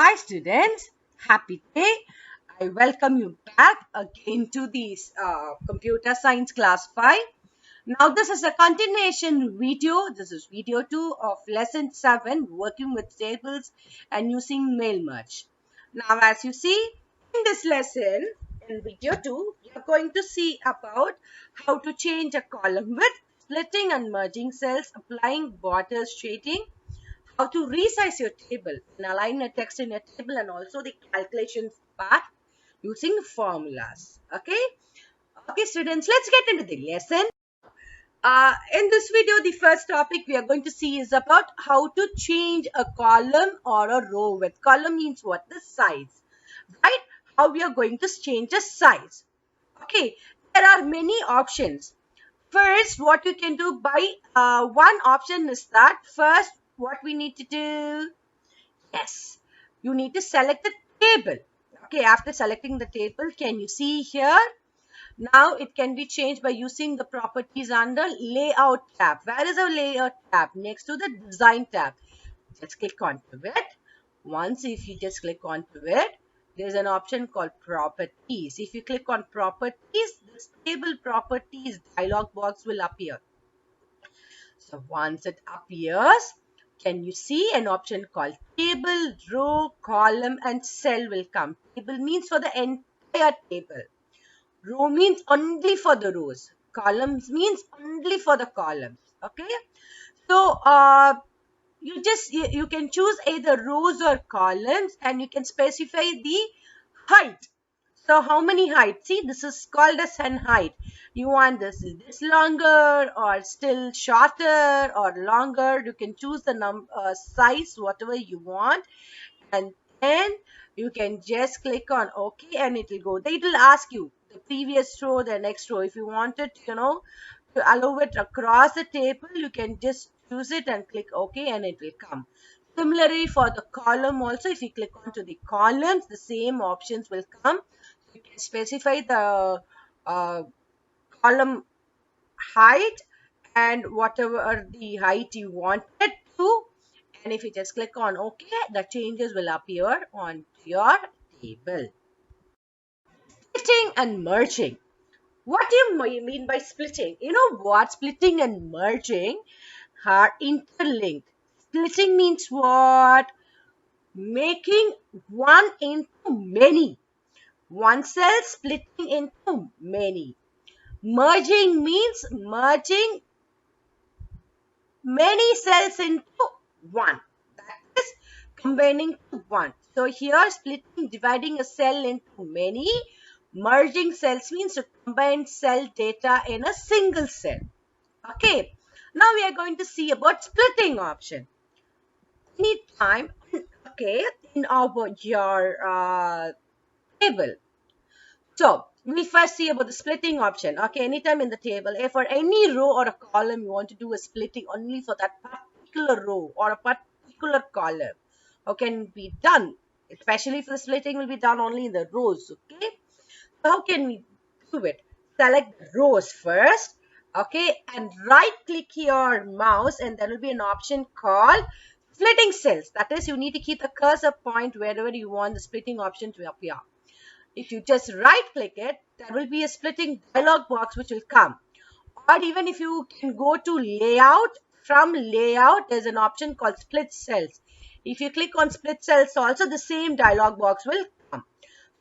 Hi students, happy day. I welcome you back again to this computer science class 5. Now this is a continuation video. This is video 2 of lesson 7, working with tables and using mail merge. Now as you see in this lesson, in video 2, you're going to see about how to change a column with splitting and merging cells, applying border shading, how to resize your table and align a text in a table, and also the calculations part using formulas. Okay students, let's get into the lesson. In this video, the first topic we are going to see is about how to change a column or a row. With column means what? The size, right? How we are going to change the size. Okay, there are many options. First, what you can do by one option is that first what we need to do, yes, you need to select the table. Okay, after selecting the table, can you see here? Now it can be changed by using the properties under layout tab. Where is our layout tab? Next to the design tab. Just click onto it. Once if you just click onto it, there's an option called properties. If you click on properties, this table properties dialog box will appear. So once it appears, can you see an option called table, row, column and cell will come. Table means for the entire table. Row means only for the rows. Columns means only for the columns. Okay. So you can choose either rows or columns, and you can specify the height. So how many height? See, this is called as an height. You want this longer or still shorter or longer. You can choose the size, whatever you want, and then you can just click on OK, and it will go. It will ask you the previous row, the next row. If you wanted, to allow it across the table, you can just choose it and click OK, and it will come. Similarly, for the column also, if you click onto the columns, the same options will come. You can specify the column height and whatever the height you wanted to. And if you just click on OK, the changes will appear on your table. Splitting and merging. What do you mean by splitting? You know what? Splitting and merging are interlinked. Splitting means what? Making one into many. One cell splitting into many. Merging means merging many cells into one. That is combining to one. So here splitting, dividing a cell into many. Merging cells means to combine cell data in a single cell. Okay. Now we are going to see about splitting option. Anytime, okay, in your table. So we first see about the splitting option. Okay, anytime in the table, if for any row or a column you want to do a splitting only for that particular row or a particular column, how can it be done? Especially if the splitting will be done only in the rows. Okay, so how can we do it? Select rows first. Okay, and right click your mouse, and there will be an option called splitting cells. That is, you need to keep the cursor point wherever you want the splitting option to appear. If you just right click it, there will be a splitting dialog box which will come. Or even if you can go to layout, from layout there's an option called split cells. If you click on split cells also, the same dialog box will come.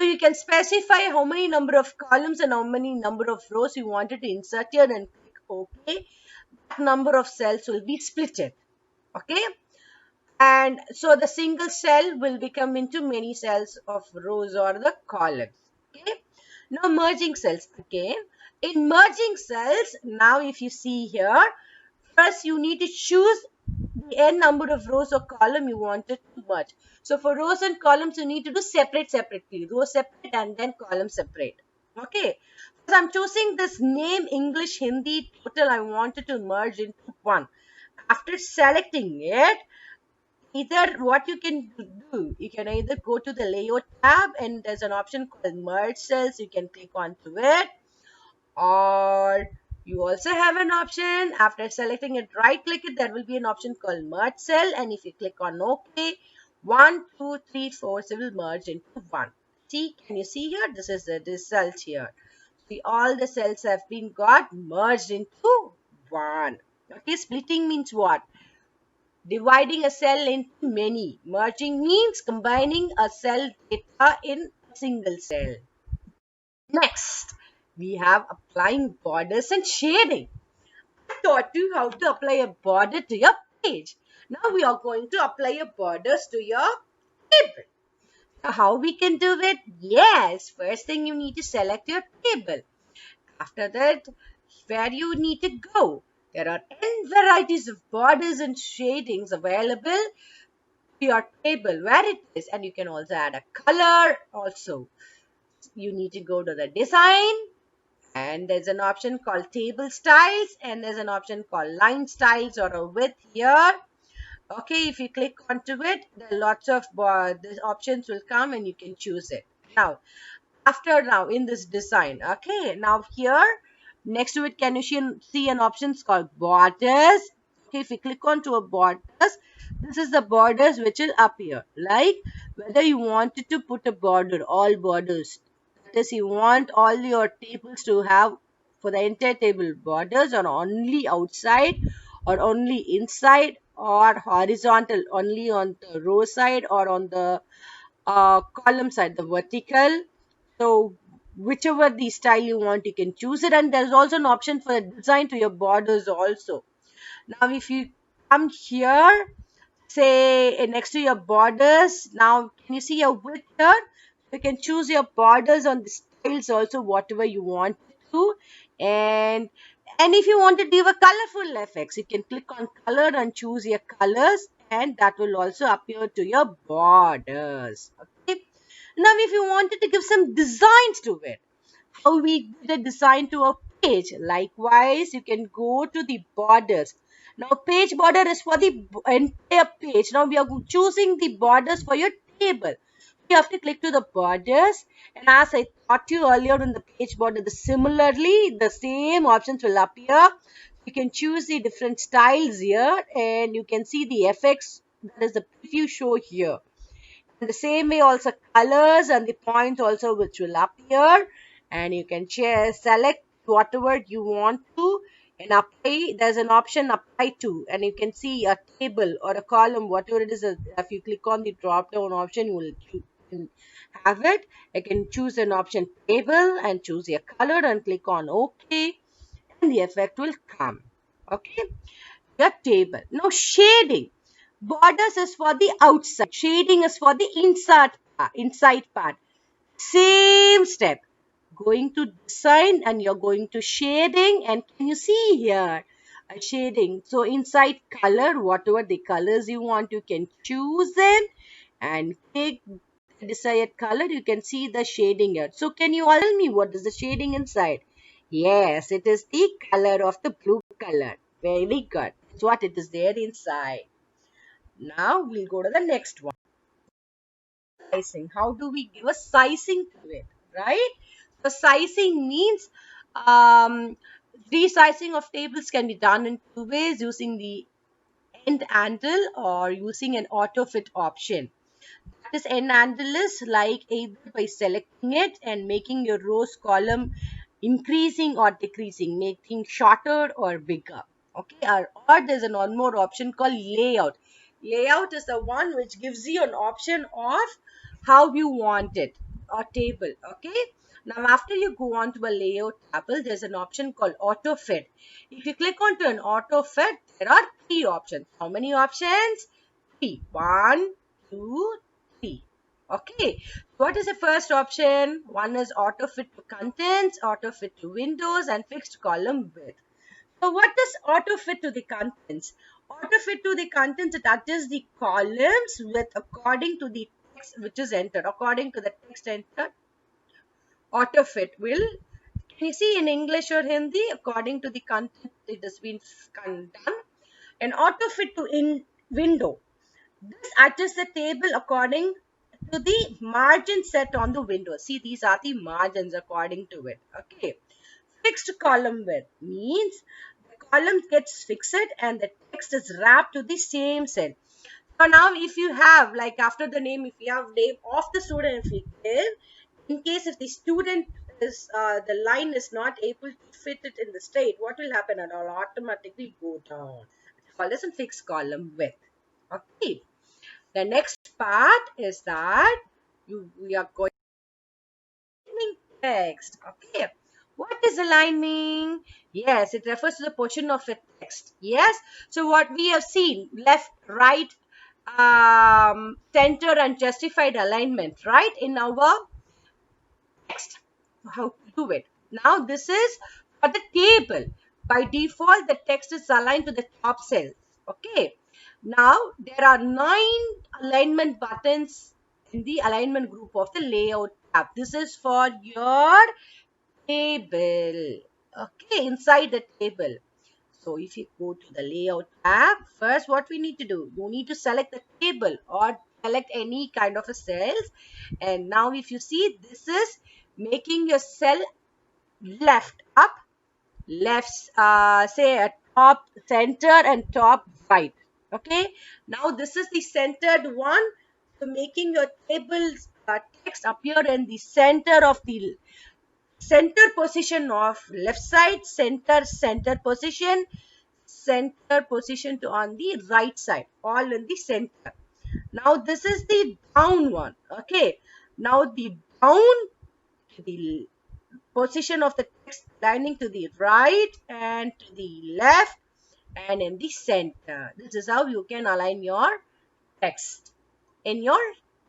So you can specify how many number of columns and how many number of rows you wanted to insert here, and click OK. That number of cells will be splitted. Okay. And so the single cell will become into many cells of rows or the columns. Okay. Now merging cells again. In merging cells, now if you see here, first you need to choose the n number of rows or column you wanted to merge. So for rows and columns, you need to do separately. Row separate and then column separate. Okay. So I'm choosing this name English Hindi total. I wanted to merge into one. After selecting it, either what you can do, you can either go to the layout tab and there's an option called merge cells. You can click onto it, or you also have an option after selecting it, right click it, there will be an option called merge cell, and if you click on OK, 1, 2, 3, 4, so it will merge into 1. See, can you see here? This is the result here. See, all the cells have been got merged into 1. Okay, splitting means what? Dividing a cell into many. Merging means combining a cell data in a single cell. Next, we have applying borders and shading. I taught you how to apply a border to your page. Now we are going to apply a borders to your table. How we can do it? Yes, first thing you need to select your table. After that, where you need to go. There are n varieties of borders and shadings available to your table where it is, and you can also add a color also. You need to go to the design, and there's an option called table styles, and there's an option called line styles or a width here. Okay, if you click onto it, there are lots of the options will come and you can choose it. Now, now in this design, okay, now here next to it, can you see an option called borders? Okay, if you click onto a borders, this is the borders which will appear. Like whether you wanted to put a border, all borders. That is, you want all your tables to have for the entire table borders, or only outside, or only inside, or horizontal only on the row side, or on the column side, the vertical. So whichever the style you want, you can choose it. And there's also an option for the design to your borders also. Now if you come here, say next to your borders, now can you see your width here? You can choose your borders on the styles also, whatever you want to. And if you want to give a colorful effects, you can click on color and choose your colors, and that will also appear to your borders. Okay, now if you wanted to give some designs to it, how we give the design to a page, likewise you can go to the borders. Now page border is for the entire page. Now we are choosing the borders for your table. You have to click to the borders, and as I taught you earlier in the page border, similarly the same options will appear. You can choose the different styles here, and you can see the effects, that is the preview show here. In the same way also colors and the points also which will appear, and you can select whatever you want to and apply. There's an option apply to, and you can see a table or a column, whatever it is. If you click on the drop down option, you will have it. You can choose an option table and choose your color and click on OK, and the effect will come. Okay, your table. Now shading. Borders is for the outside. Shading is for the inside part. Same step. Going to design and you're going to shading, and can you see here a shading? So inside color, whatever the colors you want, you can choose them and pick the desired color. You can see the shading here. So can you all tell me what is the shading inside? Yes, it is the color of the blue color. Very good. That's what it is there inside. Now we'll go to the next one. Sizing. How do we give a sizing to it, right? So sizing means resizing of tables can be done in two ways, using the end handle or using an auto fit option. That is, end handle is like either by selecting it and making your rows column increasing or decreasing, making shorter or bigger. Okay, or there's one more option called layout. Layout is the one which gives you an option of how you want it, or table. Okay, now after you go on to a layout table, there's an option called auto fit. If you click onto an auto fit, there are three options. How many options? Three. One, two, three. Okay, what is the first option? One is auto fit to contents, auto fit to windows, and fixed column width. So what is auto fit to the contents? Auto fit to the contents, it adjusts the columns with according to the text which is entered. According to the text entered, auto fit will, can you see in English or Hindi, according to the content it has been done. And auto fit to in window. This adjusts the table according to the margin set on the window. See, these are the margins according to it. Okay. Fixed column width means the column gets fixed and the text is wrapped to the same cell. So now if you have, like after the name, if you have name of the student, if we give, in case if the student is, the line is not able to fit it in the straight, what will happen? It will automatically go down. It's called as a fixed column width. Okay. The next part is that we are going text. Okay. What is aligning? Yes, it refers to the portion of a text. Yes. So what we have seen, left, right, center and justified alignment, right, in our text. How to do it? Now this is for the table. By default, the text is aligned to the top cells. Okay. Now there are 9 alignment buttons in the alignment group of the layout tab. This is for your table. Okay, inside the table. So if you go to the layout tab, first what we need to do, you need to select the table or select any kind of a cells. And now if you see, this is making your cell left up, left, say a top center and top right. Okay, now this is the centered one. So making your table's text appear in the center of the center position of left side, center position, center position to on the right side, all in the center. Now this is the down one. Okay, now the down, the position of the text lining to the right and to the left and in the center. This is how you can align your text in your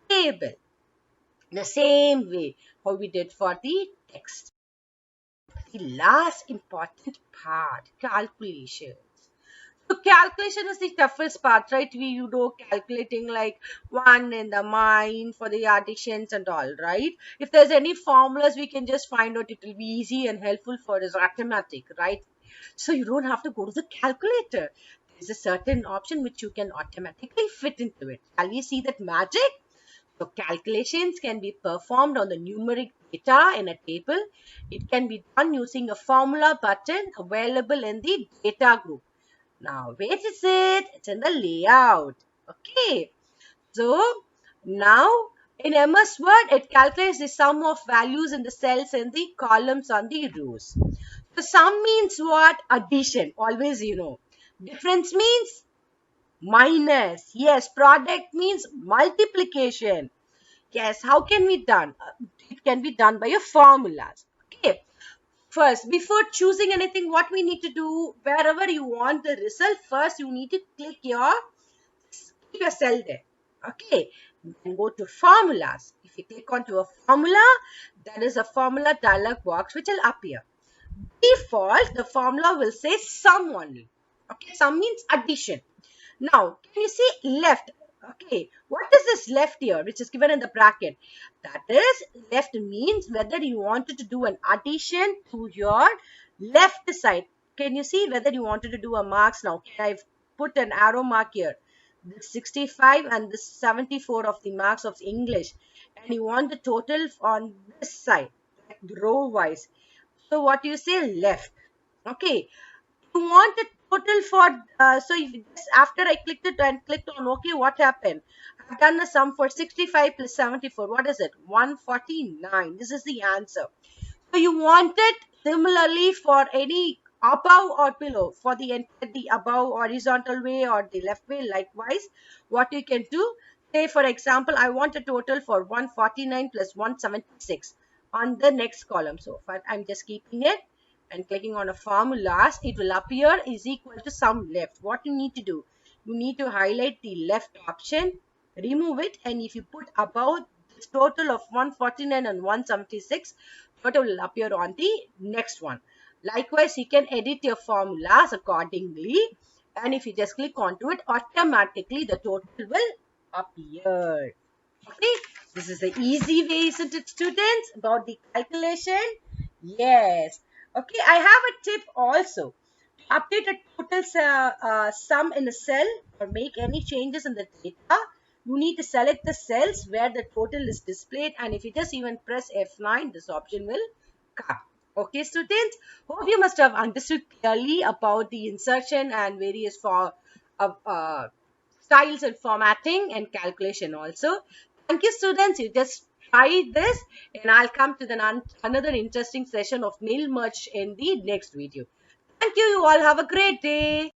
table. The same way how we did for the text. The last important part, calculations. So calculation is the toughest part, right? You know, calculating like one in the mind for the additions and all, right? If there's any formulas, we can just find out. It will be easy and helpful for us arithmetic, right? So you don't have to go to the calculator. There's a certain option which you can automatically fit into it. Shall we see that magic? So calculations can be performed on the numeric data in a table. It can be done using a formula button available in the data group. Now, where is it? It's in the layout. Okay. So, now in MS Word, it calculates the sum of values in the cells and the columns on the rows. So, sum means what? Addition. Always, you know. Difference means minus. Yes, product means multiplication. Yes, how can we done? It can be done by your formulas. Okay. First, before choosing anything, what we need to do, wherever you want the result, first you need to keep your cell there. Okay. Then go to formulas. If you click onto a formula, there is a formula dialog box which will appear. Default, the formula will say sum only. Okay, sum means addition. Now, can you see left? Okay, what is this left here, which is given in the bracket? That is, left means whether you wanted to do an addition to your left side. Can you see whether you wanted to do a marks now? I've put an arrow mark here. This 65 and this 74 of the marks of English. And you want the total on this side, like row wise. So what you say left. Okay. You want the total for, so if this, after I clicked it and clicked on OK, what happened? I've done the sum for 65 plus 74. What is it? 149. This is the answer. So you want it similarly for any above or below, for the above horizontal way or the left way. Likewise, what you can do, say for example, I want a total for 149 plus 176 on the next column. So I'm just keeping it and clicking on a formulas, it will appear is equal to sum left. What you need to do, you need to highlight the left option, remove it, and if you put above this total of 149 and 176, total will appear on the next one. Likewise, you can edit your formulas accordingly, and if you just click onto it, automatically the total will appear. Okay, this is the easy way, isn't it, students, about the calculation? Yes. Okay, I have a tip also. To update a total sum in a cell or make any changes in the data, you need to select the cells where the total is displayed, and if you just even press F9, this option will come. Okay, students, hope you must have understood clearly about the insertion and various styles and formatting and calculation also. Thank you, students. You just try this, and I'll come to another interesting session of nil merge in the next video. Thank you. You all have a great day.